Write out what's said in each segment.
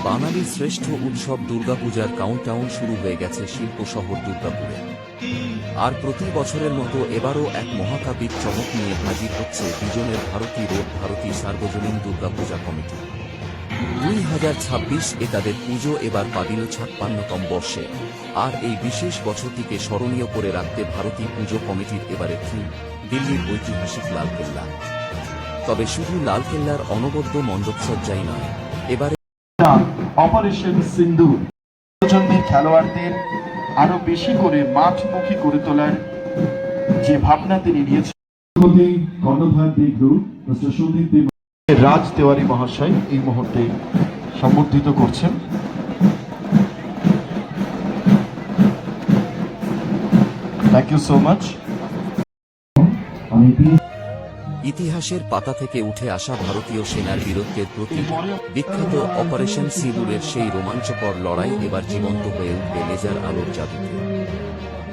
বাঙালির শ্রেষ্ঠ উৎসব দুর্গাপূজার কাউন্টডাউন শুরু হয়ে গেছে শিল্প শহর দুর্গাপুরে। আর প্রতি বছরের মতো এবারও এক মহাকাব্যিক চমক নিয়ে হাজির হচ্ছে বিজনের ভারতী রোড ভারতী সার্বজনীন দুর্গাপূজা কমিটি। 2026 তাদের পুজো এবার পাবিল 56তম বর্ষে। আর এই বিশেষ বছরটিকে স্মরণীয় করে রাখতে ভারতী পুজো কমিটির এবারে থিম দিল্লির ঐতিহাসিক লালকেল্লা। তবে শুধু লালকেল্লার অনবদ্য মণ্ডপসজ্জাই নয়, এবারে অপারেশন সিন্দুর প্রজন্মের খেলোয়াড়দের আরো বেশি করে মাঠমুখী করে তোলার যে ভাবনা তিনি নিয়েছেন। রাজ তেওয়ারি মহাশয় এই মুহূর্তে সম্বর্ধিত করছেন। Thank you so much. ইতিহাসের পাতা থেকে উঠে আসা ভারতীয় সেনার বীরত্বের প্রতি বিখ্যাত অপারেশন সিঁদুরের সেই রোমাঞ্চকর লড়াই এবার জীবন্ত হয়ে উঠবে লেজার আলোর জাদুতে।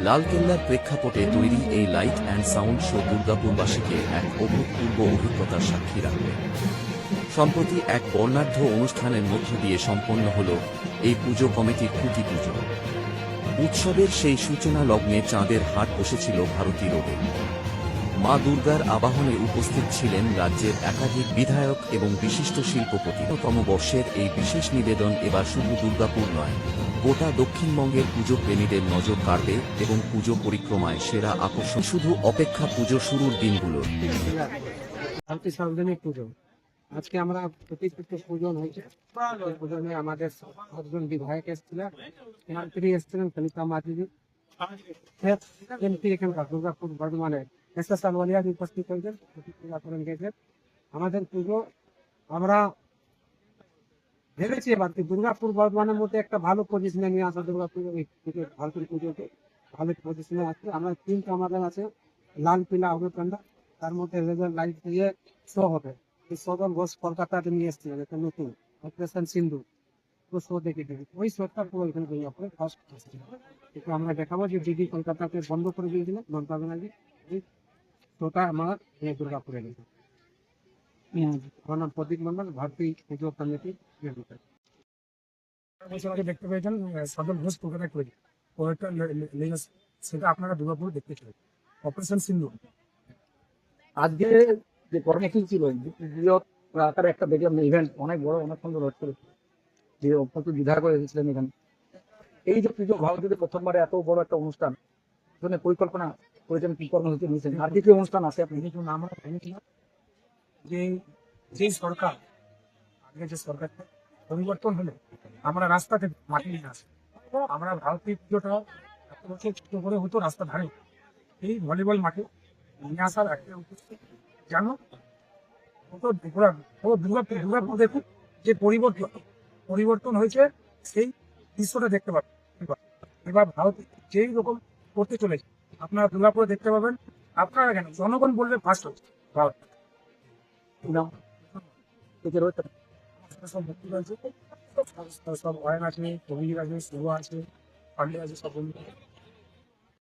লালকেল্লার প্রেক্ষাপটে তৈরি এই লাইট অ্যান্ড সাউন্ড শো দুর্গাপুরবাসীকে এক অভূতপূর্ব অভিজ্ঞতার সাক্ষী রাখবে। সম্প্রতি এক বর্ণাঢ্য অনুষ্ঠানের মধ্য দিয়ে সম্পন্ন হল এই পুজো কমিটির খুঁটি পুজো। উৎসবের সেই সূচনা লগ্নে চাঁদের হাট বসেছিল ভারতী রোডে। মা দুর্গার আবাহনে উপস্থিত ছিলেন রাজ্যের একাধিক বিধায়ক এবং বিশিষ্ট শিল্পপতি। তম বর্ষের এই বিশেষ নিবেদন এবার শুধু দুর্গাপুর নয়, গোটা দক্ষিণবঙ্গের পুজো প্রেমীদের নজর কাড়বে এবং পুজো পরিক্রমায় সেরা আকর্ষণ। শুধু অপেক্ষা পুজো শুরুর দিনগুলো। সার্বজনীন পুজো আজকে আমরা প্রতিষ্ঠিত পূজন হয়েছে। পূজনে আমাদের 7জন বিধায়ক এসেছিলেন, মন্ত্রী এসেছিলেন কলিতা মাঝি, এখানকার দুর্গাপুর বর্ধমানে এসএস আলওয়ালিয়া উপস্থিত হয়েছেন, পূজা করেন গেছেন। আমাদের পুজো আমরা ভেবেছি এবার দুর্গাপুর বর্ধমানের মধ্যে একটা ভালো পজিশনে নিয়ে আসা। দুর্গাপুর ভারতের পুজোকে ভালো পজিশনে আছে। আমরা থিমটা আমাদের আছে লাল পিলা অগ্রকাণ্ডা, তার মধ্যে লেজার লাইট দিয়ে শো হবে। এই সদন ঘোষ কলকাতাতে নিয়ে এসেছিলেন, এটা নতুন অপারেশন সিন্ধু। তো শো দেখে দেখি ওই শোটা পুরো এখানে ফার্স্ট একটু আমরা দেখাবো যে দিদি কলকাতাকে বন্ধ করে দিয়েছিলেন মমতা ব্যানার্জি। শোটা আমার দুর্গাপুরে গেছে। আমার নাম প্রদীপ মন্ডল, ভারতী পুজো কমিটি। দেখতে পেয়েছেন সদন ঘোষ কলকাতায় তৈরি সেটা আপনারা দুর্গাপুরে দেখতে পেলেন অপারেশন সিন্ধু। আজকে যে কর্মসূচি ছিল আকারে একটা দেখলাম ইভেন্ট, অনেক বড়, অনেক সুন্দর হচ্ছিল, যে প্রচুর বিধায়ক এসেছিলেন এখানে। এই যে পুজো ভারতীয় প্রথমবারে এত বড় একটা অনুষ্ঠান জন্য পরিকল্পনা করেছেন, কি কর্মসূচি নিয়েছেন, আর কি অনুষ্ঠান আছে আপনি কিছু নাম ভেবেছিলাম যে যে সরকার আগে যে সরকারটা পরিবর্তন হলে আমরা রাস্তাতে মাটি নিয়ে আসি। আমরা ভারতীয় পুজোটা এত বছর ছোট করে হতো রাস্তা ধারে, এই ভলিবল মাঠে নিয়ে আসার একটা উপস্থিত জানো দুর্গাপুর দেখুন যে পরিবর্তন হয়েছে, সেই দৃশ্যটা দেখতে পাবেন। এবার ভারত যেই রকম করতে চলেছে আপনারা দুর্গাপুরে দেখতে পাবেন। আপনারা কেন জনগণ বলবে ফার্স্ট হচ্ছে ভারত। সব ভর্তি রয়েছে, সব অয়ন আছে, কবির আছে, শুভ আছে, পান্ডে আছে, সব